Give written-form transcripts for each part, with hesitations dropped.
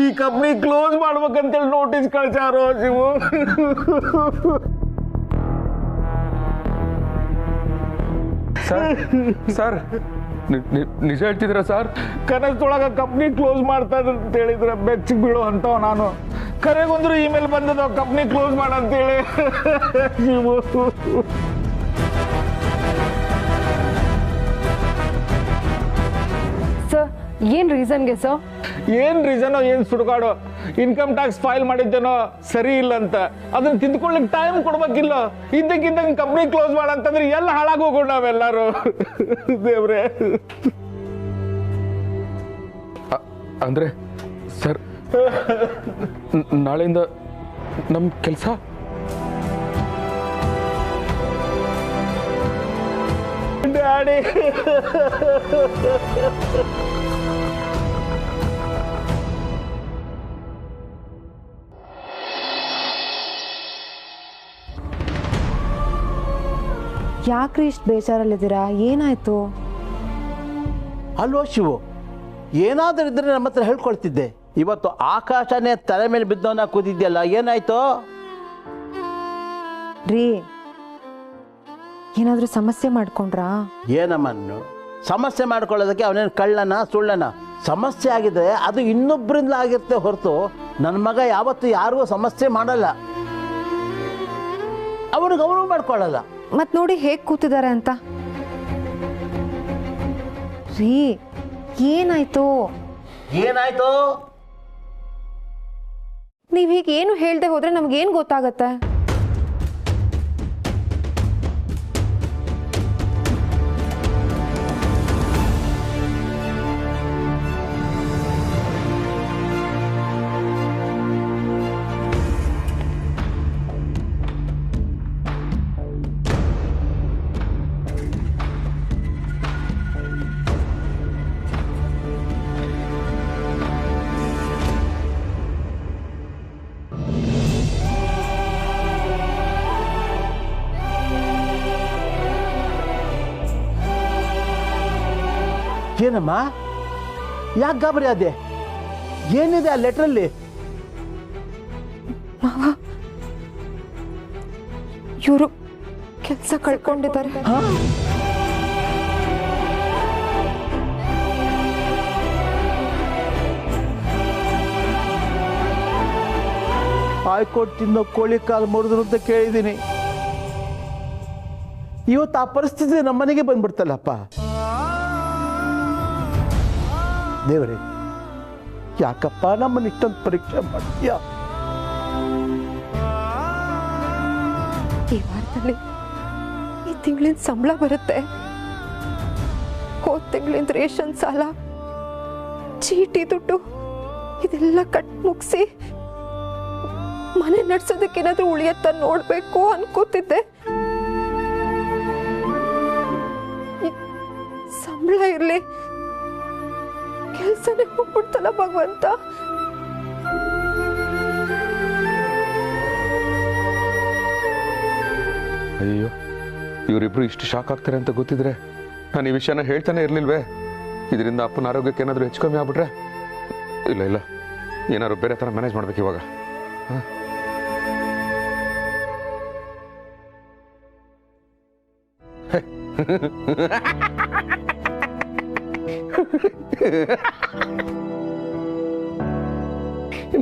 ಈ company close ಮಾಡ್ಬೇಕಂತೇಳಿ notice ಕಳ್ಸಾರೋ ಶಿವು. ಸರ್ ನಿಜ ಹೇಳ್ತಿದ್ದೀರಾ ಸರ್? ಕನಸೊಳಗ ಕಂಪ್ನಿ ಕ್ಲೋಸ್ ಮಾಡ್ತಾರೆ ಅಂತ ಹೇಳಿದ್ರೆ ಬೆಚ್ಚಿಗೆ ಬೀಳೋ ಅಂತವ ನಾನು. ಕರೆಗೊಂದ್ರು ಇಮೇಲ್ ಬಂದದ ಕಂಪ್ನಿ ಕ್ಲೋಸ್ ಮಾಡಂತೇಳಿ. ಸರ್ ಏನ್ ರೀಸನ್ಗೆ ಸರ್? ಏನ್ ರೀಸನೋ ಏನ್ ಸುಡುಗಾಡೋ, ಇನ್ಕಮ್ ಟ್ಯಾಕ್ಸ್ ಫೈಲ್ ಮಾಡಿದ್ದೇನೋ ಸರಿ ಇಲ್ಲ ಅಂತ ಅದನ್ನ ತಿದ್ಕೊಳ್ಳಿಕ್ ಟೈಮ್ ಕೊಡ್ಬೇಕಿಲ್ಲ. ಇದ್ದಕ್ಕಿದ್ದಂಗೆ ಕಂಪ್ನಿ ಕ್ಲೋಸ್ ಮಾಡಂತಂದ್ರೆ ಎಲ್ಲ ಹಾಳಾಗಿ ಹೋಗೋಣ ನಾವೆಲ್ಲರೂ. ದೇವ್ರೆ. ಅಂದ್ರೆ ಸರ್ ನಾಳೆಯಿಂದ ನಮ್ಮ ಕೆಲಸ ಡ್ಯಾಡಿ. ಯಾಕ್ರಿ ಇಷ್ಟು ಬೇಜಾರಲ್ಲಿದ್ದೀರಾ? ಏನಾಯ್ತು? ಅಲ್ವೋ ಶಿವು, ಏನಾದರೂ ಇದ್ರೆ ನಮ್ಮ ಹತ್ರ ಹೇಳ್ಕೊಳ್ತಿದ್ದೆ. ಇವತ್ತು ಆಕಾಶನೇ ತಲೆ ಮೇಲೆ ಬಿದ್ದವನ್ನ ಕೂತಿದ್ಯಲ್ಲ, ಏನಾಯ್ತು? ರೀ ಏನಾದರೂ ಸಮಸ್ಯೆ ಮಾಡ್ಕೊಂಡ್ರಾ? ಏನಮ್ಮ ನೀನು ಸಮಸ್ಯೆ ಮಾಡ್ಕೊಳ್ಳೋದಕ್ಕೆ ಅವನೇನು ಕಳ್ಳನ ಸುಳ್ಳನ? ಸಮಸ್ಯೆ ಆಗಿದೆ ಅದು ಇನ್ನೊಬ್ಬರಿಂದ ಆಗಿರುತ್ತೆ ಹೊರತು ನನ್ನ ಮಗ ಯಾವತ್ತು ಯಾರಿಗೂ ಸಮಸ್ಯೆ ಮಾಡಲ್ಲ, ಅವನಿಗೆ ಅವನು ಮಾಡ್ಕೊಳ್ಳಲ್ಲ. ಮತ್ ನೋಡಿ ಹೇಗ್ ಕೂತಿದ್ದಾರೆ ಅಂತ. ರೀ ಏನಾಯ್ತು? ಏನಾಯ್ತು? ನೀವ್ ಹೀಗೆ ಏನು ಹೇಳ್ದೆ ಹೋದ್ರೆ ನಮ್ಗೇನ್ ಗೊತ್ತಾಗತ್ತೆ? ಏನಮ್ಮ ಯಾಕೆ ಗಾಬರಿ ಆದೆ? ಏನಿದೆ ಆ ಲೆಟ್ರಲ್ಲಿ? ಇವರು ಕೆಲಸ ಕಳ್ಕೊಂಡಿದ್ದಾರೆ. ಹೈಕೋರ್ಟ್ ತಿನ್ನೋ ಕೋಳಿ ಕಾಲು ಮುರಿದ್ರು ಅಂತ ಕೇಳಿದ್ದೀನಿ. ಇವತ್ತು ಆ ಪರಿಸ್ಥಿತಿ ನಮ್ಮನೆಗೆ ಬಂದ್ಬಿಡ್ತಲ್ಲಪ್ಪ. ದೇವರೇ, ಯಾಕಪ್ಪ ನಮ್ಮನ್ನ ಇಷ್ಟೊಂದು ಪರೀಕ್ಷೆ ಮಾಡ್ತೀಯ? ಈ ವಾರದಲ್ಲಿ ಈ ತಿಂಗಳಿನ ಸಂಬಳ ಬರುತ್ತೆ. ಹೋದ ತಿಂಗಳಿಂದ ರೇಷನ್ ಸಾಲ, ಚೀಟಿ ದುಡ್ಡು ಇದೆಲ್ಲ ಕಟ್ ಮುಗಿಸಿ ಮನೆ ನಡ್ಸೋದಕ್ಕೆ ಏನಾದ್ರೂ ಉಳಿಯತ್ತ ನೋಡ್ಬೇಕು ಅನ್ಕೋತಿದ್ದೆ. ಸಂಬಳ ಇರ್ಲಿ, ಕೆಲಸನೇ ಹೋಗ್ಬಿಡ್ತಲ್ಲ ಭಗವಂತ. ಅಯ್ಯೋ, ಇವರಿಬ್ರು ಇಷ್ಟು ಶಾಕ್ ಆಗ್ತಾರೆ ಅಂತ ಗೊತ್ತಿದ್ರೆ ನಾನು ಈ ವಿಷಯನ ಹೇಳ್ತಾನೆ ಇರ್ಲಿಲ್ವೇ? ಇದರಿಂದ ಅಪ್ಪನ ಆರೋಗ್ಯಕ್ಕೆ ಏನಾದರೂ ಹೆಚ್ಚು ಕಮ್ಮಿ ಆಗ್ಬಿಟ್ರೆ? ಇಲ್ಲ ಇಲ್ಲ, ಏನಾದ್ರು ಬೇರೆ ಥರ ಮ್ಯಾನೇಜ್ ಮಾಡ್ಬೇಕು ಇವಾಗ.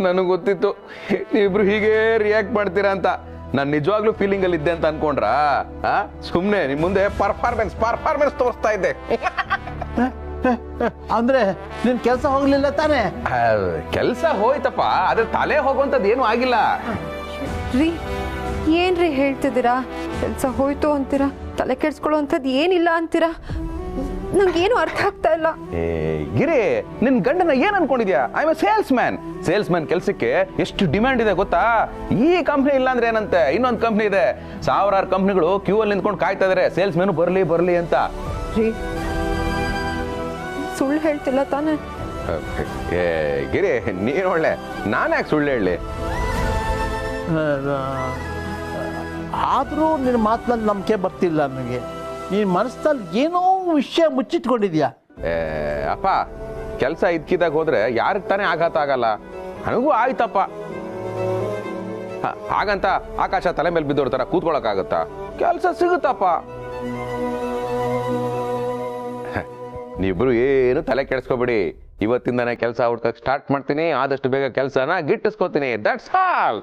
ನನಗೆ ಗೊತ್ತಿತ್ತು ನೀವಿಬ್ರು ಹೀಗೆ ರಿಯಾಕ್ಟ್ ಮಾಡ್ತೀರಾ ಅಂತ. ನಾನು ನಿಜವಾಗ್ಲೂ ಫೀಲಿಂಗ್ ಅಲ್ಲಿ ಇದ್ದೆ ಅಂತ ಅನ್ಕೊಂಡ್ರಾ? ಸುಮ್ನೆ ನಿಮ್ ಮುಂದೆ ಪರ್ಫಾರ್ಮೆನ್ಸ್ ತೋರಿಸ್ತಾ ಇದ್ದೆ. ಅಂದ್ರೆ ನಿನ್ ಕೆಲಸ ಹೋಗ್ಲಿಲ್ಲ ತಾನೇ? ಕೆಲಸ ಹೋಯ್ತಪ್ಪ, ಆದ್ರೆ ತಲೆ ಹೋಗುವಂತದ್ದು ಏನು ಆಗಿಲ್ಲ. ರೀ ಏನ್ರಿ ಹೇಳ್ತಿದ್ದೀರಾ? ಕೆಲಸ ಹೋಯ್ತು ಅಂತೀರಾ, ತಲೆ ಕೆಡ್ಸ್ಕೊಳ್ಳೋ ಅಂಥದ್ದು ಏನಿಲ್ಲ ಅಂತೀರಾ? ನಂಗೇನು ಅರ್ಥ ಆಗ್ತಾ ಇಲ್ಲ. ಗಿರಿ, ನಿನ್ ಗಂಡನ ಏನ್ ಅನ್ಕೊಂಡಿದ್ಯಾ? I am a salesman ಕೆಲ್ಸಕ್ಕೆ ಎಷ್ಟು ಡಿಮ್ಯಾಂಡ್ ಇದೆ ಗೊತ್ತಾ? ಈ ಕಂಪ್ನಿ ಇಲ್ಲ ಅಂದ್ರೆ ಏನಂತೆ, ಇನ್ನೊಂದು ಕಂಪ್ನಿ ಇದೆ. ಸಾವಿರಾರು ಕಂಪ್ನಿಗಳು ಕ್ಯೂ ಅಲ್ಲಿ ನಿಂತ್ಕೊಂಡು ಕಾಯ್ತಾ ಇದಾರೆ ಸೇಲ್ಸ್ ಮ್ಯಾನ್ ಬರ್ಲಿ ಅಂತ. ರೀ ಸುಳ್ಳು ಹೇಳ್ತಿಲ್ಲ ತಾನೆ? ಗಿರಿ, ನೀನ್ ಒಳ್ಳೆ, ನಾನು ಯಾಕೆ ಸುಳ್ಳು ಹೇಳಿ? ಆದ್ರೂ ನಿನ್ನ ಮಾತಿನಲ್ಲಿ ನಂಬಿಕೆ ಬರ್ತಿಲ್ಲ ನನಗೆ. ನೀನ್ ಮನಸ್ಸಲ್ಲಿ ಏನೋ ವಿಷಯ ಮುಚ್ಚಿಟ್ಕೊಂಡಿದ್ಯಾ? ಅಪ್ಪ, ಕೆಲಸ ಇದ್ಕಿದಾಗ ಹೋದ್ರೆ ಯಾರಿಗೆ ತಾನೇ ಆಘಾತ ಆಗಲ್ಲ. ನನಗೂ ಆಯ್ತಪ್ಪ. ಹಾಗಂತ ಆಕಾಶ ತಲೆ ಮೇಲೆ ಬಿದ್ದೋರ್ ತರ ಕೂತ್ಕೊಳಕ್ಕಾಗತ್ತಾ? ಕೆಲಸ ಸಿಗುತ್ತಪ್ಪ. ನೀವಿಬ್ರು ಏನು ತಲೆ ಕೆಡಿಸ್ಕೋಬೇಡಿ. ಇವತ್ತಿಂದಾನೇ ಕೆಲಸ ಹುಡ್ಕಕ್ ಸ್ಟಾರ್ಟ್ ಮಾಡ್ತೀನಿ. ಆದಷ್ಟು ಬೇಗ ಕೆಲಸನ ಗಿಟ್ಟಿಸ್ಕೋತೀನಿ. That's all.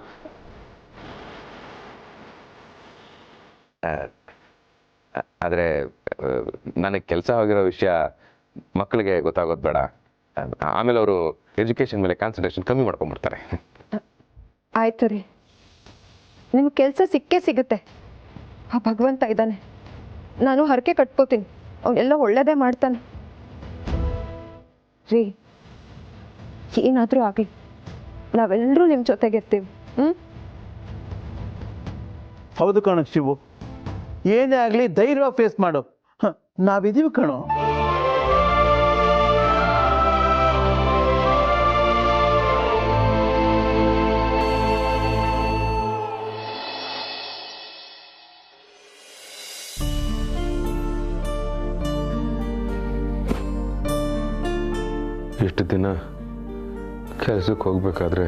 ಆದ್ರೆ ನನಗೆ ಕೆಲಸ ಹೋಗಿರೋ ವಿಷಯ ಮಕ್ಕಳಿಗೆ ಗೊತ್ತಾಗೋದು ಬೇಡ. ಆಮೇಲೆ ಅವರು ಎಜುಕೇಶನ್ ಮೇಲೆ ಕಾನ್ಸಂಟ್ರೇಷನ್ ಕಮ್ಮಿ ಮಾಡ್ಕೊಂಡ್ಬಿಡ್ತಾರೆ. ಆಯ್ತು ರೀ, ನಿಮ್ಗೆ ಕೆಲಸ ಸಿಕ್ಕೇ ಸಿಗುತ್ತೆ. ಆ ಭಗವಂತ ಇದ್ದಾನೆ, ನಾನು ಹರಕೆ ಕಟ್ಕೋತೀನಿ, ಅವನೆಲ್ಲ ಒಳ್ಳೇದೇ ಮಾಡ್ತಾನೆ ರೀ. ಏನಾದರೂ ಆಗಲಿ ನಾವೆಲ್ಲರೂ ನಿಮ್ಮ ಜೊತೆಗಿರ್ತೀವಿ. ಹೌದು ಕಣೋ ಶಿವು, ಏನೇ ಆಗಲಿ ಧೈರ್ಯವಾಗಿ ಫೇಸ್ ಮಾಡು. ನಾವಿದೀವಿ ಕಣೋ. ಇಷ್ಟು ದಿನ ಕೆಲಸಕ್ಕೆ ಹೋಗ್ಬೇಕಾದ್ರೆ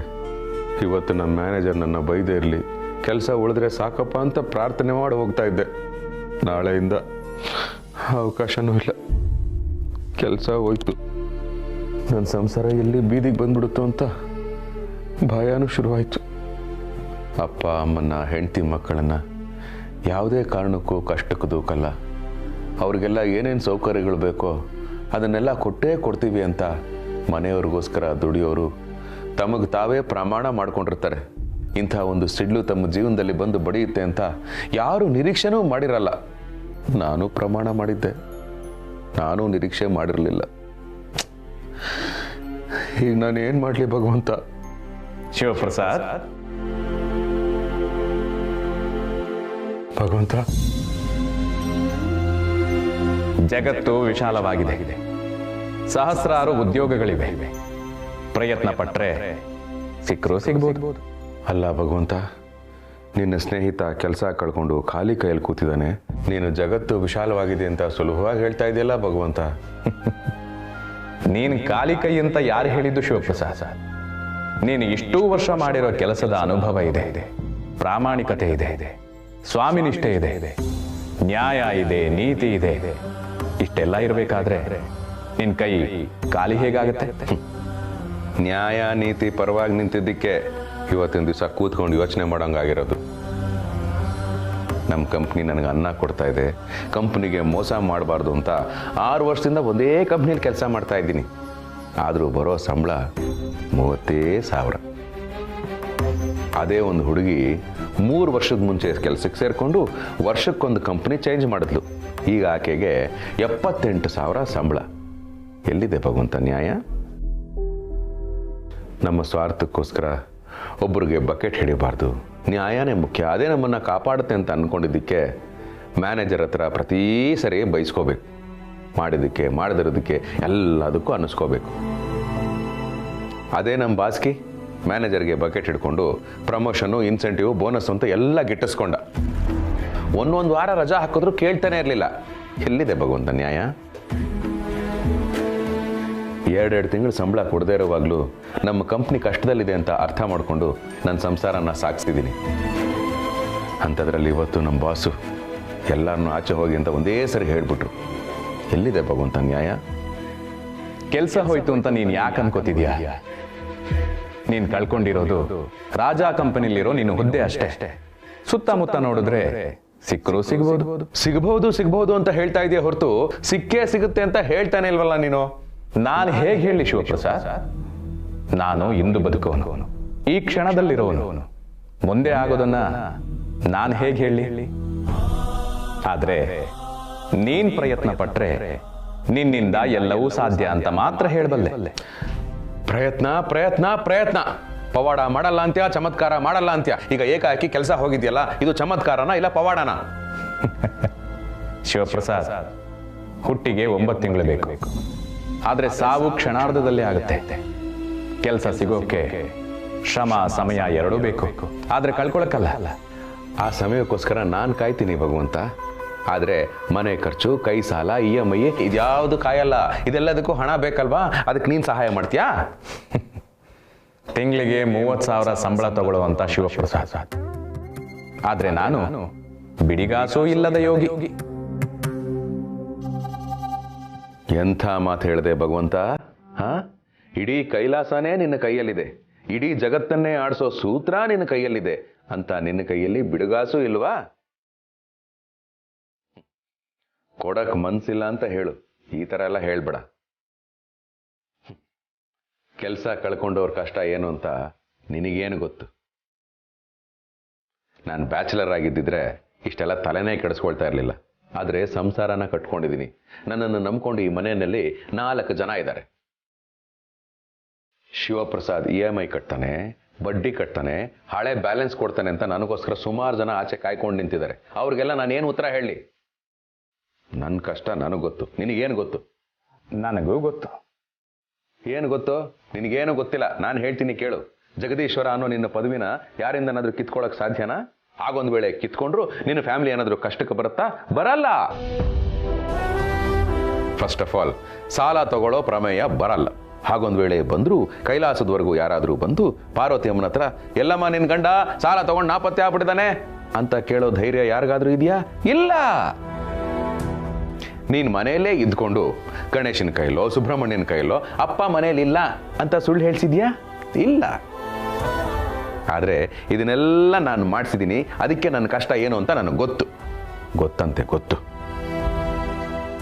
ಇವತ್ತು ನಮ್ಮ ಮ್ಯಾನೇಜರ್ ನನ್ನ ಬೈದೇ ಇರಲಿ, ಕೆಲಸ ಉಳಿದ್ರೆ ಸಾಕಪ್ಪ ಅಂತ ಪ್ರಾರ್ಥನೆ ಮಾಡಿ ಹೋಗ್ತಾ ಇದ್ದೆ. ನಾಳೆಯಿಂದ ಅವಕಾಶನೂ ಇಲ್ಲ, ಕೆಲಸ ಹೋಯ್ತು. ನನ್ನ ಸಂಸಾರ ಎಲ್ಲಿ ಬೀದಿಗೆ ಬಂದ್ಬಿಡುತ್ತೋ ಅಂತ ಭಯನೂ ಶುರುವಾಯಿತು. ಅಪ್ಪ ಅಮ್ಮನ್ನ, ಹೆಂಡತಿ ಮಕ್ಕಳನ್ನ ಯಾವುದೇ ಕಾರಣಕ್ಕೂ ಕಷ್ಟಕ್ಕೆ ದೂಕಲ್ಲ. ಅವ್ರಿಗೆಲ್ಲ ಏನೇನು ಸೌಕರ್ಯಗಳು ಬೇಕೋ ಅದನ್ನೆಲ್ಲ ಕೊಟ್ಟೇ ಕೊಡ್ತೀವಿ ಅಂತ ಮನೆಯವ್ರಿಗೋಸ್ಕರ ದುಡಿಯೋರು ತಮಗೆ ತಾವೇ ಪ್ರಮಾಣ ಮಾಡ್ಕೊಂಡಿರ್ತಾರೆ. ಇಂಥ ಒಂದು ಸಿಡ್ಲು ತಮ್ಮ ಜೀವನದಲ್ಲಿ ಬಂದು ಬಡಿಯುತ್ತೆ ಅಂತ ಯಾರು ನಿರೀಕ್ಷೆನೂ ಮಾಡಿರಲ್ಲ. ನಾನು ಪ್ರಮಾಣ ಮಾಡಿದ್ದೆ, ನಾನು ನಿರೀಕ್ಷೆ ಮಾಡಿರಲಿಲ್ಲ. ಈಗ ನಾನು ಏನು ಮಾಡಲಿ ಭಗವಂತ? ಶಿವಪ್ರಸಾದ್, ಭಗವಂತ, ಜಗತ್ತು ವಿಶಾಲವಾಗಿದೆ, ಸಹಸ್ರಾರು ಉದ್ಯೋಗಗಳಿವೆ. ಪ್ರಯತ್ನ ಪಟ್ರೆ ಸಿಕ್ಕರೂ ಸಿಗ್ಬೋದು. ಅಲ್ಲ ಭಗವಂತ, ನಿನ್ನ ಸ್ನೇಹಿತ ಕೆಲಸ ಕಳ್ಕೊಂಡು ಖಾಲಿ ಕೈಯಲ್ಲಿ ಕೂತಿದ್ದಾನೆ. ನೀನು ಜಗತ್ತು ವಿಶಾಲವಾಗಿದೆ ಅಂತ ಸುಲಭವಾಗಿ ಹೇಳ್ತಾ ಇದೆಯಲ್ಲ ಭಗವಂತ. ನೀನು ಖಾಲಿ ಕೈ ಅಂತ ಯಾರು ಹೇಳಿದ್ದು ಶಿವಪ್ರಸಾದ್? ನೀನು ಇಷ್ಟೂ ವರ್ಷ ಮಾಡಿರೋ ಕೆಲಸದ ಅನುಭವ ಇದೆ, ಪ್ರಾಮಾಣಿಕತೆ ಇದೆ, ಸ್ವಾಮಿನಿಷ್ಠೆ ಇದೆ, ನ್ಯಾಯ ಇದೆ, ನೀತಿ ಇದೆ. ಇಷ್ಟೆಲ್ಲ ಇರಬೇಕಾದ್ರೆ ನಿನ್ ಕೈ ಖಾಲಿ ಹೇಗಾಗುತ್ತೆ? ನ್ಯಾಯ ನೀತಿ ಪರವಾಗಿ ನಿಂತಿದ್ದಕ್ಕೆ ಇವತ್ತಿನ ದಿವಸ ಕೂತ್ಕೊಂಡು ಯೋಚನೆ ಮಾಡೋಂಗಾಗಿರೋದು. ನಮ್ಮ ಕಂಪ್ನಿ ನನಗೆ ಅನ್ನ ಕೊಡ್ತಾ ಇದೆ, ಕಂಪ್ನಿಗೆ ಮೋಸ ಮಾಡಬಾರ್ದು ಅಂತ 6 ವರ್ಷದಿಂದ ಒಂದೇ ಕಂಪ್ನಿಯಲ್ಲಿ ಕೆಲಸ ಮಾಡ್ತಾ ಇದ್ದೀನಿ. ಆದರೂ ಬರೋ ಸಂಬಳ 30,000. ಅದೇ ಒಂದು ಹುಡುಗಿ 3 ವರ್ಷದ ಮುಂಚೆ ಕೆಲಸಕ್ಕೆ ಸೇರಿಕೊಂಡು ವರ್ಷಕ್ಕೊಂದು ಕಂಪ್ನಿ ಚೇಂಜ್ ಮಾಡಿದ್ಲು. ಈಗ ಆಕೆಗೆ 78,000 ಸಂಬಳ. ಎಲ್ಲಿದೆ ಭಗವಂತ ನ್ಯಾಯ? ನಮ್ಮ ಸ್ವಾರ್ಥಕ್ಕೋಸ್ಕರ ಒಬ್ಬರಿಗೆ ಬಕೆಟ್ ಹಿಡಿಬಾರ್ದು, ನ್ಯಾಯನೇ ಮುಖ್ಯ, ಅದೇ ನಮ್ಮನ್ನು ಕಾಪಾಡುತ್ತೆ ಅಂತ ಅಂದ್ಕೊಂಡಿದ್ದಕ್ಕೆ ಮ್ಯಾನೇಜರ್ ಹತ್ರ ಪ್ರತಿ ಸರಿ ಬೈಸ್ಕೋಬೇಕು. ಮಾಡಿದ್ದಕ್ಕೆ ಮಾಡದಿರೋದಕ್ಕೆ ಎಲ್ಲದಕ್ಕೂ ಅನ್ನಿಸ್ಕೋಬೇಕು. ಅದೇ ನಮ್ಮ ಬಾಸ್ಕಿ ಮ್ಯಾನೇಜರ್ಗೆ ಬಕೆಟ್ ಹಿಡ್ಕೊಂಡು ಪ್ರಮೋಷನು, ಇನ್ಸೆಂಟಿವ್, ಬೋನಸ್ ಅಂತ ಎಲ್ಲ ಗಿಟ್ಟಿಸ್ಕೊಂಡ. ಒಂದೊಂದು ವಾರ ರಜಾ ಹಾಕಿದ್ರು ಕೇಳ್ತಾನೆ ಇರಲಿಲ್ಲ. ಎಲ್ಲಿದೆ ಭಗವಂತ ನ್ಯಾಯ? 2 ತಿಂಗಳು ಸಂಬಳ ಕೊಡದೇ ಇರೋವಾಗಲೂ ನಮ್ಮ ಕಂಪ್ನಿ ಕಷ್ಟದಲ್ಲಿದೆ ಅಂತ ಅರ್ಥ ಮಾಡಿಕೊಂಡು ನನ್ನ ಸಂಸಾರನ ಸಾಗಿಸಿದ್ದೀನಿ. ಅಂಥದ್ರಲ್ಲಿ ಇವತ್ತು ನಮ್ಮ ಬಾಸು ಎಲ್ಲರನ್ನೂ ಆಚೆ ಹೋಗಿ ಅಂತ ಒಂದೇ ಸರಿ ಹೇಳ್ಬಿಟ್ರು. ಎಲ್ಲಿದೆ ಭಗವಂತ ನ್ಯಾಯ? ಕೆಲಸ ಹೋಯ್ತು ಅಂತ ನೀನ್ ಯಾಕೆ ಅನ್ಕೋತಿದ್ಯಾ? ನೀನ್ ಕಳ್ಕೊಂಡಿರೋದು ರಾಜಾ ಕಂಪನಿಲಿರೋ ನೀನು ಹುದ್ದೆ ಅಷ್ಟೇ. ಸುತ್ತಮುತ್ತ ನೋಡಿದ್ರೆ ಸಿಕ್ಕರೂ ಸಿಗ್ಬಹುದು ಅಂತ ಹೇಳ್ತಾ ಇದೆಯಾ ಹೊರತು ಸಿಕ್ಕೇ ಸಿಗುತ್ತೆ ಅಂತ ಹೇಳ್ತಾನೆ ಇಲ್ವಲ್ಲ ನೀನು. ನಾನು ಹೇಗೆ ಹೇಳಿ ಶಿವಪ್ರಸಾದ್? ನಾನು ಇಂದು ಬದುಕೋನು, ಈ ಕ್ಷಣದಲ್ಲಿರೋನು. ಮುಂದೆ ಆಗೋದನ್ನ ನಾನು ಹೇಗೆ ಹೇಳಿ? ಆದ್ರೆ ನೀನ್ ಪ್ರಯತ್ನ ಪಟ್ರೆ ನಿನ್ನಿಂದ ಎಲ್ಲವೂ ಸಾಧ್ಯ ಅಂತ ಮಾತ್ರ ಹೇಳಬಲ್ಲೆ. ಪ್ರಯತ್ನ ಪ್ರಯತ್ನ ಪ್ರಯತ್ನ ಪವಾಡ ಮಾಡಲ್ಲ ಅಂತ್ಯ, ಚಮತ್ಕಾರ ಮಾಡಲ್ಲ ಅಂತ್ಯ. ಈಗ ಏಕಾಏಕಿ ಕೆಲಸ ಹೋಗಿದ್ಯಲ್ಲ, ಇದು ಚಮತ್ಕಾರನ ಇಲ್ಲ ಪವಾಡನ? ಶಿವಪ್ರಸಾದ್, ಹುಟ್ಟಿಗೆ 9 ತಿಂಗಳು ಬೇಕು, ಆದ್ರೆ ಸಾವು ಕ್ಷಣಾರ್ಧದಲ್ಲೇ ಆಗುತ್ತೆ. ಕೆಲಸ ಸಿಗೋಕೆ ಶ್ರಮ, ಸಮಯ ಎರಡೂ ಬೇಕು, ಆದ್ರೆ ಕಳ್ಕೊಳಕ್ಕಲ್ಲ. ಆ ಸಮಯಕ್ಕೋಸ್ಕರ ನಾನು ಕಾಯ್ತೀನಿ ಭಗವಂತ. ಆದರೆ ಮನೆ ಖರ್ಚು, ಕೈ ಸಾಲ, EMI ಇದ್ಯಾವುದು ಕಾಯಲ್ಲ. ಇದೆಲ್ಲದಕ್ಕೂ ಹಣ ಬೇಕಲ್ವಾ? ಅದಕ್ಕೆ ನೀನು ಸಹಾಯ ಮಾಡ್ತೀಯಾ? ತಿಂಗಳಿಗೆ 30,000 ಸಂಬಳ ತಗೊಳ್ಳುವಂತ ಶಿವಪ್ರಸಾದ್. ಆದ್ರೆ ನಾನು ಬಿಡಿಗಾಸೂ ಇಲ್ಲದ ಯೋಗಿ. ಎಂಥ ಮಾತು ಹೇಳಿದೆ ಭಗವಂತ. ಇಡೀ ಕೈಲಾಸನೇ ನಿನ್ನ ಕೈಯಲ್ಲಿದೆ, ಇಡೀ ಜಗತ್ತನ್ನೇ ಆಡಿಸೋ ಸೂತ್ರ ನಿನ್ನ ಕೈಯಲ್ಲಿದೆ ಅಂತ ನಿನ್ನ ಕೈಯಲ್ಲಿ ಬಿಡುಗಾಸು ಇಲ್ವಾ? ಕೊಡಕ್ ಮನ್ಸಿಲ್ಲ ಅಂತ ಹೇಳು, ಈ ತರ ಎಲ್ಲ ಹೇಳ್ಬೇಡ. ಕೆಲಸ ಕಳ್ಕೊಂಡವ್ರ ಕಷ್ಟ ಏನು ಅಂತ ನಿನಗೇನು ಗೊತ್ತು? ನಾನು ಬ್ಯಾಚುಲರ್ ಆಗಿದ್ದಿದ್ರೆ ಇಷ್ಟೆಲ್ಲ ತಲೆನೇ ಕೆಡಿಸ್ಕೊಳ್ತಾ ಇರಲಿಲ್ಲ. ಆದರೆ ಸಂಸಾರನ ಕಟ್ಕೊಂಡಿದ್ದೀನಿ. ನನ್ನನ್ನು ನಂಬ್ಕೊಂಡು ಈ ಮನೆಯಲ್ಲಿ 4 ಜನ ಇದ್ದಾರೆ. ಶಿವಪ್ರಸಾದ್ EMI ಕಟ್ತಾನೆ, ಬಡ್ಡಿ ಕಟ್ತಾನೆ, ಹಳೆ ಬ್ಯಾಲೆನ್ಸ್ ಕೊಡ್ತಾನೆ ಅಂತ ನನಗೋಸ್ಕರ ಸುಮಾರು ಜನ ಆಚೆ ಕಾಯ್ಕೊಂಡು ನಿಂತಿದ್ದಾರೆ. ಅವ್ರಿಗೆಲ್ಲ ನಾನೇನು ಉತ್ತರ ಹೇಳಿ? ನನ್ನ ಕಷ್ಟ ನನಗೆ ಗೊತ್ತು, ನಿನಗೇನು ಗೊತ್ತು? ನನಗೂ ಗೊತ್ತು. ಏನು ಗೊತ್ತು? ನಿನಗೇನು ಗೊತ್ತಿಲ್ಲ. ನಾನು ಹೇಳ್ತೀನಿ ಕೇಳು. ಜಗದೀಶ್ವರ ಅನ್ನೋ ನಿನ್ನ ಪದವಿನ ಯಾರಿಂದನಾದ್ರೂ ಕಿತ್ಕೊಳ್ಳೋಕೆ ಸಾಧ್ಯನಾ? ಆಗೊಂದು ವೇಳೆ ಕಿತ್ಕೊಂಡ್ರು ನಿನ್ನ ಫ್ಯಾಮಿಲಿ ಏನಾದರೂ ಕಷ್ಟಕ್ಕೆ ಬರುತ್ತಾ? ಬರಲ್ಲ. ಫಸ್ಟ್ ಆಫ್ ಆಲ್ ಸಾಲ ತಗೊಳ್ಳೋ ಪ್ರಮೇಯ ಬರಲ್ಲ. ಹಾಗೊಂದು ವೇಳೆ ಬಂದರೂ ಕೈಲಾಸದವರೆಗೂ ಯಾರಾದರೂ ಬಂದು ಪಾರ್ವತಿ ಅಮ್ಮನ ಹತ್ರ ಎಲ್ಲಮ್ಮ ನಿನ್ನ ಗಂಡ ಸಾಲ ತಗೊಂಡು ನಾಪತ್ತೆ ಆಗ್ಬಿಟ್ಟಿದ್ದಾನೆ ಅಂತ ಕೇಳೋ ಧೈರ್ಯ ಯಾರಿಗಾದ್ರೂ ಇದೆಯಾ? ಇಲ್ಲ. ನೀನು ಮನೆಯಲ್ಲೇ ಇದ್ಕೊಂಡು ಗಣೇಶನ ಕೈಲೋ ಸುಬ್ರಹ್ಮಣ್ಯನ ಕೈಲೋ ಅಪ್ಪ ಮನೇಲಿಲ್ಲ ಅಂತ ಸುಳ್ಳು ಹೇಳ್ಸಿದ್ಯಾ? ಇಲ್ಲ. ಆದರೆ ಇದನ್ನೆಲ್ಲ ನಾನು ಮಾಡಿಸಿದ್ದೀನಿ. ಅದಕ್ಕೆ ನನ್ನ ಕಷ್ಟ ಏನು ಅಂತ ನನಗೆ ಗೊತ್ತು. ಗೊತ್ತು.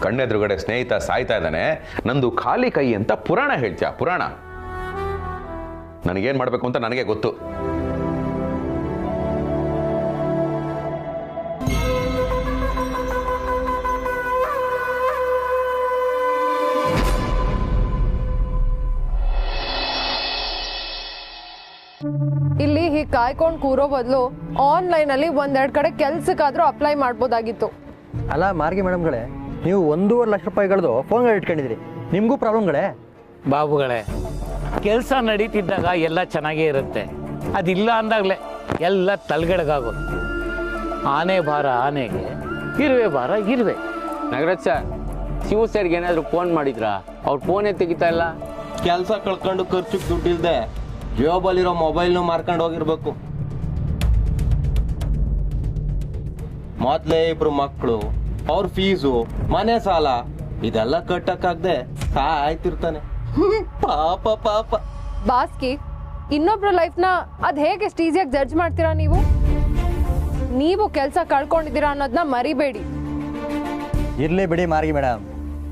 ಕಣ್ಣೆದುರುಗಡೆ ಸ್ನೇಹಿತ ಸಾಯ್ತಾ ಇದ್ದಾನೆ, ನಂದು ಖಾಲಿ ಕೈ ಅಂತ ಪುರಾಣ ಹೇಳ್ತೀಯ? ಪುರಾಣ. ನನಗೇನು ಮಾಡಬೇಕು ಅಂತ ನನಗೆ ಗೊತ್ತು. ಇಲ್ಲಿ ಹೀಗೆ ಕಾಯ್ಕೊಂಡು ಕೂರೋ ಬದಲು ಆನ್ಲೈನಲ್ಲಿ 1-2 ಕಡೆ ಕೆಲ್ಸಕ್ಕಾದ್ರೂ ಅಪ್ಲೈ ಮಾಡ್ಬೋದಾಗಿತ್ತು. ಅಲ್ಲ ಮಾರ್ಗಿ ಮೇಡಮ್ಗಳೇ, ನೀವು 1.5 ಲಕ್ಷ ರೂಪಾಯಿಗಳದು ಫೋನ್ಗಳು ಇಟ್ಕೊಂಡಿದ್ರಿ, ನಿಮಗೂ ಪ್ರಾಬ್ಲಮ್ಗಳೇ? ಬಾಬುಗಳೇ, ಕೆಲಸ ನಡೀತಿದ್ದಾಗ ಎಲ್ಲ ಚೆನ್ನಾಗೇ ಇರುತ್ತೆ. ಅದಿಲ್ಲ ಅಂದಾಗಲೇ ಎಲ್ಲ ತಲೆಗೆಳಗಾಗೋದು. ಆನೆ ಭಾರ ಆನೆಗೆ, ಇರುವೆ ಭಾರ ಇರುವೆ. ನಾಗರಾಜ್ ಸರ್, ಶಿವ ಸರ್ಗೆ ಏನಾದರೂ ಫೋನ್ ಮಾಡಿದ್ರಾ? ಅವ್ರು ಫೋನೇ ತೆಗಿತಾ ಇಲ್ಲ. ಕೆಲಸ ಕಳ್ಕೊಂಡು ಖರ್ಚಿಗೆ ದುಡ್ಡಿಲ್ದೆ ಜೇಬಲ್ಲಿರೋ ಮೊಬೈಲ್ನು ಮಾರ್ಕೊಂಡು ಹೋಗಿರ್ಬೇಕು. ಮೊದ್ಲೇ 2 ಮಕ್ಕಳು, ಅವ್ರ ಫೀಸು, ಮನೆ ಸಾಲ ಇದೆಲ್ಲ ಕಟ್ಟಕ್ಕಾಗ್ದೆ ಸಾಯ್ತಿರ್ತಾನೆ. ಪಾಪ ಪಾಪ. ಬಾಸ್ಕಿ, ಇನ್ನೊಬ್ರ ಲೈಫ್ನ ಅದ್ ಹೇಗೆ ಎಷ್ಟು ಈಸಿಯಾಗಿ ಜಡ್ಜ್ ಮಾಡ್ತೀರಾ ನೀವು? ನೀವು ಕೆಲಸ ಕಳ್ಕೊಂಡಿದ್ದೀರಾ ಅನ್ನೋದನ್ನ ಮರಿಬೇಡಿ. ಇರ್ಲಿ ಬಿಡಿ ಮಾರ್ಗಿ ಮೇಡಮ್,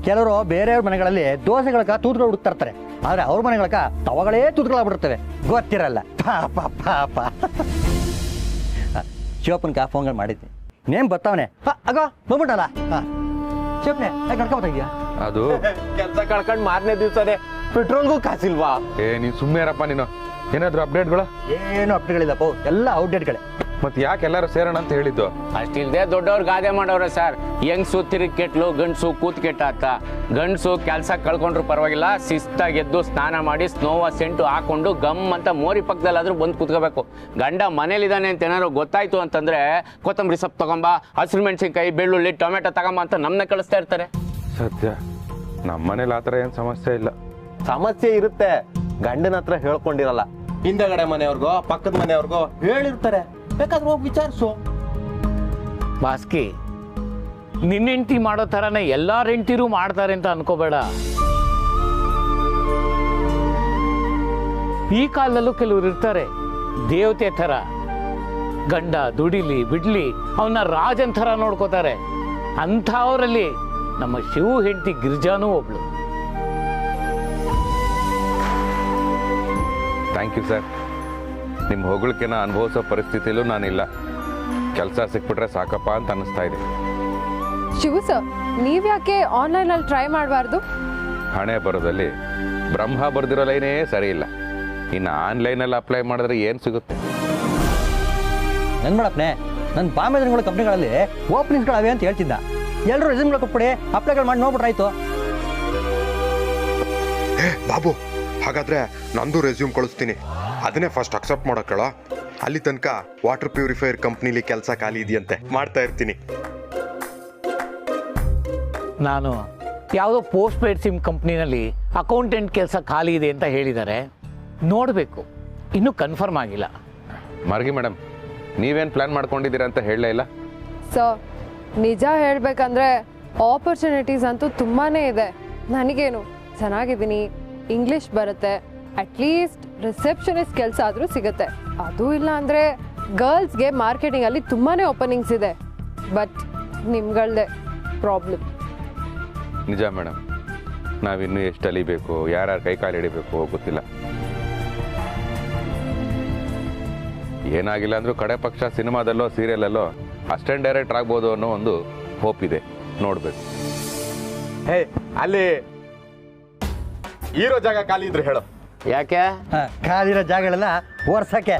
ಕೆಲವರು ಬೇರೆಯವ್ರ ಮನೆಗಳಲ್ಲಿ ದೋಸೆಗಳಕ ತೂತ್ಗಳು ಹುಡುಕ್ತಾರ್ತಾರೆ, ಆದ್ರೆ ಅವ್ರ ಮನೆಗಳಕ ತವಗಳೇ ತೂತ್ಗಳಾಗ್ಬಿಡ್ತವೆ, ಗೊತ್ತಿರಲ್ಲ. ಪಾಪ ಪಾಪ. ಶಿವಪ್ಪನ್ಕ ಫೋನ್ಗಳು ಮಾಡಿದ್ನಿ, ನೇಮ್ ಬರ್ತಾವನೆ. ಆಗ ಬಂದ್ಬಿಟ್ಟಲ್ಲ. ಶಿವಪ್ಪನೆ ಕಡ್ಕೊತಾ ಇದೆಯಾ? ಅದು ಕೆಲಸ ಕಳ್ಕೊಂಡು ಮಾರನೇ ದಿವಸನೇ ಪೆಟ್ರೋಲ್ಗೂ ಕಾಸಿಲ್ವಾ? ನೀನು ಸುಮ್ಮನೆ ಇರಪ್ಪ. ನೀನು ಏನಾದರೂ ಅಪ್ಡೇಟ್ಗಳು? ಏನು ಅಪ್ಡೇಟ್ಗಳಿಲ್ಲಪ್ಪ, ಎಲ್ಲ ಔಟ್ಡೇಟ್ಗಳೇ. ಮತ್ತೆ ಯಾಕೆ ಎಲ್ಲರೂ ಸೇರೋಣ ಅಂತ ಹೇಳಿದ್ದು? ಅಷ್ಟಿಲ್ದೆ ದೊಡ್ಡವ್ರು ಗಾದೆ ಮಾಡೋರ ಸರ್. ಹೆಂಗ್ಸು ತಿರುಗಿ ಕೆಟ್ಲು, ಗಂಡಸು ಕೂತ್ ಕೆಟ್ಟ ಅಂತ. ಗಂಡಸು ಕೆಲಸ ಕಳ್ಕೊಂಡ್ರು ಪರವಾಗಿಲ್ಲ, ಶಿಸ್ತಾಗೆದ್ದು ಸ್ನಾನ ಮಾಡಿ ಸ್ನೋವ ಸೆಂಟು ಹಾಕೊಂಡು ಗಮ್ ಅಂತ ಮೋರಿ ಪಕ್ಕದಲ್ಲಾದ್ರೂ ಬಂದು ಕೂತ್ಕೋಬೇಕು. ಗಂಡ ಮನೇಲಿದ್ದಾನೆ ಅಂತ ಏನಾದ್ರು ಗೊತ್ತಾಯ್ತು ಅಂತಂದ್ರೆ ಕೊತ್ತಂಬರಿ ಸೊಪ್ಪು ತಗೊಂಬ, ಹಸಿರು ಮೆಣಸಿನ್ಕಾಯಿ, ಬೆಳ್ಳುಳ್ಳಿ, ಟೊಮೆಟೊ ತಗೊಂಬ ಅಂತ ನಮ್ಮನ್ನ ಕಳಿಸ್ತಾ ಇರ್ತಾರೆ. ಸತ್ಯ, ನಮ್ಮ ಮನೇಲಿ ಆ ಥರ ಏನು ಸಮಸ್ಯೆ ಇಲ್ಲ. ಸಮಸ್ಯೆ ಇರುತ್ತೆ, ಗಂಡನ ಹತ್ರ ಹೇಳ್ಕೊಂಡಿರಲ್ಲ. ಹಿಂದಗಡೆ ಮನೆಯವ್ರಿಗೋ ಪಕ್ಕದ ಮನೆಯವ್ರಿಗೋ ಹೇಳಿರ್ತಾರೆ, ಬೇಕಾದ್ರೆ ಹೋಗಿ ವಿಚಾರಿಸು. ಬಾಸ್ಕಿ, ನಿನ್ನ ಹೆಂಡತಿ ಮಾಡೋ ಥರನೇ ಎಲ್ಲಾರ ಹೆಂಡತಿರು ಮಾಡ್ತಾರೆ ಅಂತ ಅನ್ಕೋಬೇಡ. ಈ ಕಾಲದಲ್ಲೂ ಕೆಲವ್ರು ಇರ್ತಾರೆ ದೇವತೆ ಥರ. ಗಂಡ ದುಡಿಲಿ ಬಿಡ್ಲಿ ಅವನ್ನ ರಾಜನ್ ಥರ ನೋಡ್ಕೋತಾರೆ. ಅಂಥವರಲ್ಲಿ ನಮ್ಮ ಶಿವ ಹೆಂಡತಿ ಗಿರಿಜಾನೂ ಒಬ್ಳು. Thank you sir. ನಿಮ್ಮ ಹೊಗಳಿಕೆನ ಅನುಭವಿಸೋ ಪರಿಸ್ಥಿತಿಯಲ್ಲೂ ನಾನಿಲ್ಲ. ಕೆಲಸ ಸಿಕ್ಬಿಟ್ರೆ ಸಾಕಪ್ಪ ಅಂತ ಅನ್ನಿಸ್ತಾ ಇದೆ. ಶಿವು ಸರ್, ನೀವ್ಯಾಕೆ ಆನ್ಲೈನಲ್ಲಿ ಟ್ರೈ ಮಾಡಬಾರ್ದು? ಹಣೆ ಬರೋದಲ್ಲಿ ಬ್ರಹ್ಮ ಬರ್ದಿರೋ ಲೈನೇ ಸರಿ ಇಲ್ಲ. ಇನ್ನು ಆನ್ಲೈನಲ್ಲಿ ಅಪ್ಲೈ ಮಾಡಿದ್ರೆ ಏನು ಸಿಗುತ್ತೆ? ನನ್ ಮಾಡಪ್ನೆ, ನನ್ನ ಬಾಂಬೆ ಕಂಪ್ನಿಗಳಲ್ಲಿ ಓಪನಿಂಗ್ಸ್ಗಳವೆ ಅಂತ ಹೇಳ್ತಿದ್ದ. ಎಲ್ಲರೂ ರೆಸ್ಯೂಮ್ಗಳು ಕೊಟ್ಬಿಡಿ, ಅಪ್ಲೈಗಳು ಮಾಡಿ ನೋಡ್ಬಿಟ್ರಾಯ್ತು. ಬಾಬು, ಹಾಗಾದ್ರೆ ನಂದು ರೆಸ್ಯೂಮ್ ಕಳಿಸ್ತೀನಿ, ಅದನ್ನೇ ಫಸ್ಟ್ ಅಕ್ಸೆಪ್ಟ್ ಮಾಡೋಕ್ಕಳ. ಅಲ್ಲಿ ತನಕ ವಾಟರ್ ಪ್ಯೂರಿಫೈಯರ್ ಕಂಪ್ನಿಲಿ ಕೆಲಸ ಖಾಲಿ ಇದೆಯಂತೆ, ಮಾಡ್ತಾ ಇರ್ತೀನಿ. ನಾನು ಯಾವುದೋ ಪೋಸ್ಟ್ ಪೇಡ್ ಸಿಮ್ ಕಂಪ್ನಿನಲ್ಲಿ ಅಕೌಂಟೆಂಟ್ ಕೆಲಸ ಖಾಲಿ ಇದೆ ಅಂತ ಹೇಳಿದ್ದಾರೆ, ನೋಡಬೇಕು, ಇನ್ನೂ ಕನ್ಫರ್ಮ್ ಆಗಿಲ್ಲ. ಮಾರ್ಗಿ ಮೇಡಮ್, ನೀವೇನು ಪ್ಲಾನ್ ಮಾಡ್ಕೊಂಡಿದ್ದೀರಾ ಅಂತ ಹೇಳಲೇ ಇಲ್ಲ. ಸೊ ನಿಜ ಹೇಳ್ಬೇಕಂದ್ರೆ ಆಪರ್ಚುನಿಟೀಸ್ ಅಂತೂ ತುಂಬಾ ಇದೆ. ನನಗೇನು ಚೆನ್ನಾಗಿದ್ದೀನಿ, ಇಂಗ್ಲಿಷ್ ಬರುತ್ತೆ, ಅಟ್ಲೀಸ್ಟ್ ರಿಸೆಪ್ಷನಿಸ್ಟ್ ಕೆಲಸ ಆದರೂ ಸಿಗುತ್ತೆ. ಅದು ಇಲ್ಲ ಅಂದರೆ ಗರ್ಲ್ಸ್ಗೆ ಮಾರ್ಕೆಟಿಂಗಲ್ಲಿ ತುಂಬಾ ಓಪನಿಂಗ್ಸ್ ಇದೆ. ಬಟ್ ನಿಮ್ಗಳದೇ ಪ್ರಾಬ್ಲಮ್. ನಿಜ ಮೇಡಮ್, ನಾವಿನ್ನೂ ಎಷ್ಟು ಅಲಿಬೇಕು, ಯಾರ್ಯಾರು ಕೈ ಕಾಲು ಹಿಡಿಬೇಕು ಗೊತ್ತಿಲ್ಲ. ಏನಾಗಿಲ್ಲ ಅಂದರೂ ಕಡೆ ಪಕ್ಷ ಸಿನಿಮಾದಲ್ಲೋ ಸೀರಿಯಲಲ್ಲೋ ಅಸಿಸ್ಟೆಂಟ್ ಡೈರೆಕ್ಟರ್ ಆಗ್ಬೋದು ಅನ್ನೋ ಒಂದು ಹೋಪ್ ಇದೆ, ನೋಡ್ಬೇಕು. ಹೇ, ಅಲ್ಲಿ ಹೀರೋ ಜಾಗ ಖಾಲಿ ಇದ್ರೆ ಹೇಳು. ಯಾಕೆ? ಖಾಲಿರೋ ಜಾಗಗಳೆಲ್ಲ ಓರ್ಸಕ್ಕೆ.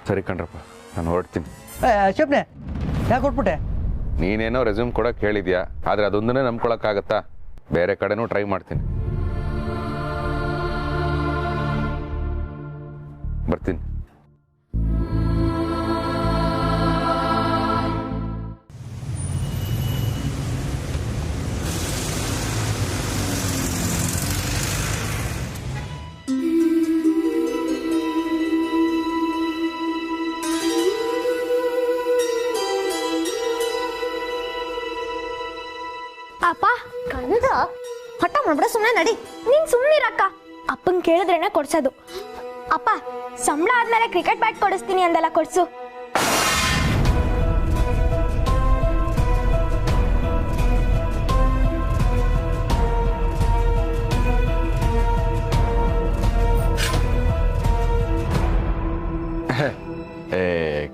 ಸರಿ ಕಣ್ರಪ್ಪ, ನಾನು ಹೊರಡ್ತೀನಿ. ಶಿವಪ್ನೆ, ಯಾಕೆ ಕೊಟ್ಬಿಟ್ಟೆ? ನೀನೇನೋ ರೆಸ್ಯೂಮ್ ಕೊಡಕ್ಕೆ ಹೇಳಿದ್ಯಾ, ಆದರೆ ಅದೊಂದನ್ನೇ ನಂಬ್ಕೊಳಕ್ಕಾಗತ್ತಾ? ಬೇರೆ ಕಡೆನೂ ಟ್ರೈ ಮಾಡ್ತೀನಿ. ಬರ್ತೀನಿ. ಅಪ್ಪ ಕಣದ ಹಠ ಮಾಡ್ಬಿಡ, ಸುಮ್ಮನೆ ನಡಿ. ನೀನ್ ಸುಮ್ಮನಿರಕ್ಕ, ಅಪ್ಪನ್ ಕೇಳಿದ್ರೇನೆ ಕೊಡ್ಸೋದು. ಅಪ್ಪ ಸಂಬಳ ಆದ್ಮೇಲೆ ಕ್ರಿಕೆಟ್ ಬ್ಯಾಟ್ ಕೊಡಿಸ್ತೀನಿ ಅಂದಲ್ಲ, ಕೊಡ್ಸು.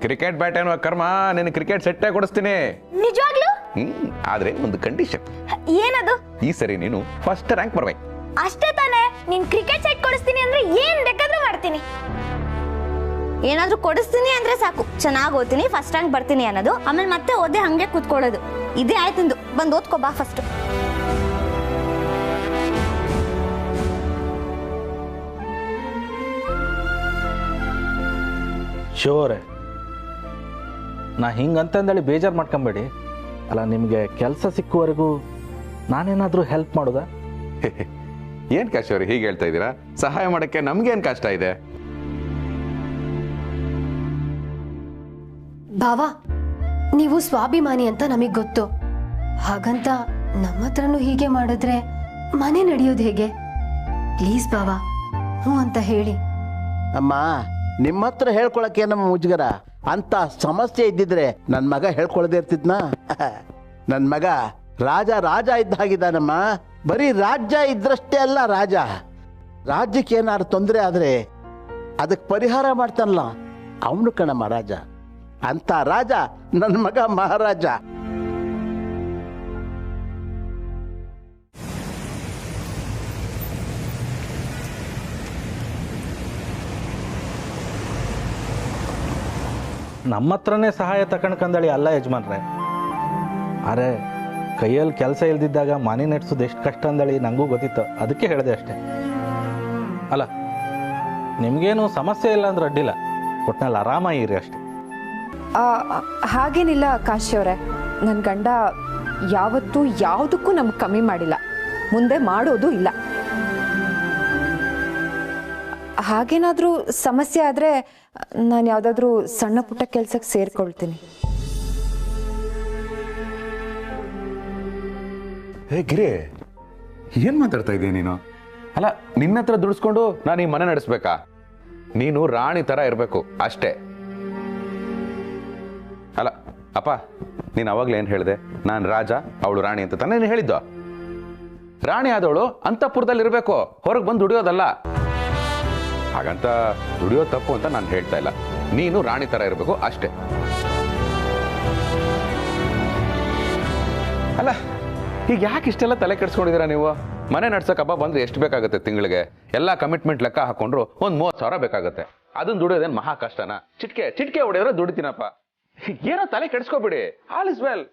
ಕ್ರಿಕೆಟ್ ಬ್ಯಾಟ್ ಏನೋ ಕರ್ಮ, ನಿನ್ನ ಕ್ರಿಕೆಟ್ ಸೆಟ್ಟೇ ಕೊಡಿಸ್ತೀನಿ. ನಿಜವಾಗ್ಲೂ? ಆದ್ರೆ ಒಂದು ಕಂಡೀಷನ್. ಏನದು? ಈ ಸರಿ ನೀನು ಫಸ್ಟ್ ರ್ಯಾಂಕ್ ಬರ್ಬೇಕು. ಅಷ್ಟೇ ತಾನೇ? ನೀನ್ ಕ್ರಿಕೆಟ್ ಸೆಟ್ ಕೊಡಿಸ್ತೀನಿ ಅಂದ್ರೆ ಏನ್ ಬೇಕಾದ್ರೂ ಮಾಡ್ತೀನಿ. ಏನಾದ್ರೂ ಕೊಡಿಸ್ತೀನಿ ಅಂದ್ರೆ ಸಾಕು, ಚೆನ್ನಾಗಿ ಓದ್ತೀನಿ, ಫಸ್ಟ್ ರ್ಯಾಂಕ್ ಬರ್ತೀನಿ ಅನ್ನೋದು, ಆಮೇಲೆ ಮತ್ತೆ ಓದೇ ಹಂಗೆ ಕೂತ್ಕೊಳ್ಳೋದು. ಇದೇ ಆಯ್ತಂದು. ಬಂದು ಓದ್ಕೋ ಬಾ ಫಸ್ಟ್. ಶೋರೆ, ನಾ ಹಿಂಗಂತಂದೇಳಿ ಬೇಜಾರು ಮಾಡ್ಕೊಂಬೇಡಿ. ಅಲ್ಲ, ನಿಮಗೆ ಕೆಲಸ ಸಿಕ್ಕುವರೆಗೂ ನಾನೇನಾದರೂ ಹೆಲ್ಪ್ ಮಾಡೋದಾ? ಏನ್ ಕಾಶವ್ರಿ ಹೀಗೆ ಹೇಳ್ತಾ ಇದ್ದೀರಾ? ಸಹಾಯ ಮಾಡಕ್ಕೆ ನಮ್ಗೇನ್ ಕಷ್ಟ ಇದೆ? ಬಾವಾ, ನೀವು ಸ್ವಾಭಿಮಾನಿ ಅಂತ ನಮಗ್ ಗೊತ್ತು. ಹಾಗಂತ ನಮ್ಮ ಹತ್ರನೂ ಹೀಗೆ ಮಾಡಿದ್ರೆ ಮನೆ ನಡೆಯೋದು ಹೇಗೆ? ಪ್ಲೀಸ್ ಬಾವಾ, ಹ್ಞೂ ಅಂತ ಹೇಳಿ. ಅಮ್ಮ, ನಿಮ್ಮ ಹತ್ರ ಹೇಳ್ಕೊಳಕ್ಕೆ ನಮ್ಮ ಮುಜುಗರ. ಅಂತ ಸಮಸ್ಯೆ ಇದ್ದಿದ್ರೆ ನನ್ನ ಮಗ ಹೇಳ್ಕೊಳ್ದೇ ಇರ್ತಿದ್ನಾ? ನನ್ನ ಮಗ ರಾಜ ಇದ್ದ ಹಾಗಿದ್ದಾನಮ್ಮ. ಬರೀ ರಾಜ್ಯ ಇದ್ರಷ್ಟೇ ಅಲ್ಲ ರಾಜ. ರಾಜ್ಯಕ್ಕೆ ಏನಾದ್ರು ತೊಂದರೆ ಆದ್ರೆ ಅದಕ್ಕೆ ಪರಿಹಾರ ಮಾಡ್ತಾನಲ್ಲ, ಅವನು ಕಣಮ್ಮ ರಾಜ. ಅಂತ ರಾಜ ನನ್ನ ಮಗ ಮಹಾರಾಜ. ನಮ್ಮ ಹತ್ರನೇ ಸಹಾಯ ತಕೊಂಡ್ಕಂದಳಿ ಅಲ್ಲ ಯಜಮಾನ್ರೆ. ಅರೆ, ಕೈಯಲ್ಲಿ ಕೆಲಸ ಇಲ್ದಿದ್ದಾಗ ಮನೆ ನಡೆಸೋದು ಎಷ್ಟು ಕಷ್ಟ ಅಂದಳಿ ನನಗೂ ಗೊತ್ತಿತ್ತು, ಅದಕ್ಕೆ ಹೇಳಿದೆ ಅಷ್ಟೇ. ಅಲ್ಲ, ನಿಮಗೇನು ಸಮಸ್ಯೆ ಇಲ್ಲ ಅಂದ್ರೆ ಅಡ್ಡಿಲ್ಲ, ಒಟ್ಟಿನಲ್ಲಿ ಆರಾಮಾಗಿರಿ ಅಷ್ಟೇ. ಹಾಗೇನಿಲ್ಲ ಕಾಶಿಯವರೇ, ನನ್ನ ಗಂಡ ಯಾವತ್ತೂ ಯಾವುದಕ್ಕೂ ನಮ್ಗೆ ಕಮ್ಮಿ ಮಾಡಿಲ್ಲ, ಮುಂದೆ ಮಾಡೋದು ಇಲ್ಲ. ಹಾಗೇನಾದರೂ ಸಮಸ್ಯೆ ಆದರೆ ನಾನು ಯಾವುದಾದ್ರೂ ಸಣ್ಣ ಪುಟ್ಟ ಕೆಲಸಕ್ಕೆ ಸೇರ್ಕೊಳ್ತೀನಿ. ಹೇ ಗಿರಿ, ಏನ್ ಮಾತಾಡ್ತಾ ಇದ್ದೀಯ ನೀನು? ಅಲ್ಲ, ನಿನ್ನ ಹತ್ರ ದುಡಿಸ್ಕೊಂಡು ನಾನು ಈ ಮನೆ ನಡೆಸ್ಬೇಕಾ? ನೀನು ರಾಣಿ ತರ ಇರಬೇಕು ಅಷ್ಟೇ. ಅಲ್ಲ ಅಪ್ಪ, ನೀನು ಅವಾಗ್ಲೇ ಏನ್ ಹೇಳಿದೆ? ನಾನು ರಾಜ, ಅವಳು ರಾಣಿ ಅಂತ ತಾನೇ ನೀನು ಹೇಳಿದ್ದು? ರಾಣಿ ಆದವಳು ಅಂತಃಪುರದಲ್ಲಿ ಇರಬೇಕು, ಹೊರಗೆ ಬಂದು ದುಡಿಯೋದಲ್ಲ. ಹಾಗಂತ ದುಡಿಯೋ ತಪ್ಪು ಅಂತ ನಾನು ಹೇಳ್ತಾ ಇಲ್ಲ. ನೀನು ರಾಣಿ ತರ ಇರಬೇಕು ಅಷ್ಟೇ. ಅಲ್ಲ, ಈಗ ಯಾಕೆ ಇಷ್ಟೆಲ್ಲ ತಲೆ ಕೆಡಿಸ್ಕೊಂಡಿದ್ದೀರಾ ನೀವು? ಮನೆ ನಡ್ಸಕ್ ಹಬ್ಬ ಬಂದ್ರೆ ಎಷ್ಟು ಬೇಕಾಗುತ್ತೆ ತಿಂಗಳಿಗೆ? ಎಲ್ಲ ಕಮಿಟ್ಮೆಂಟ್ ಲೆಕ್ಕ ಹಾಕೊಂಡ್ರು ಒಂದು 30,000 ಬೇಕಾಗುತ್ತೆ. ಅದನ್ನ ದುಡಿಯೋದೇನು ಮಹಾ ಕಷ್ಟನಾ? ಚಿಟ್ಕೆ ಹೊಡೆಯೋದ್ರೆ ದುಡಿತೀನಪ್ಪ. ಏನೋ ತಲೆ ಕೆಡಿಸ್ಕೋಬಿಡಿ. All is well.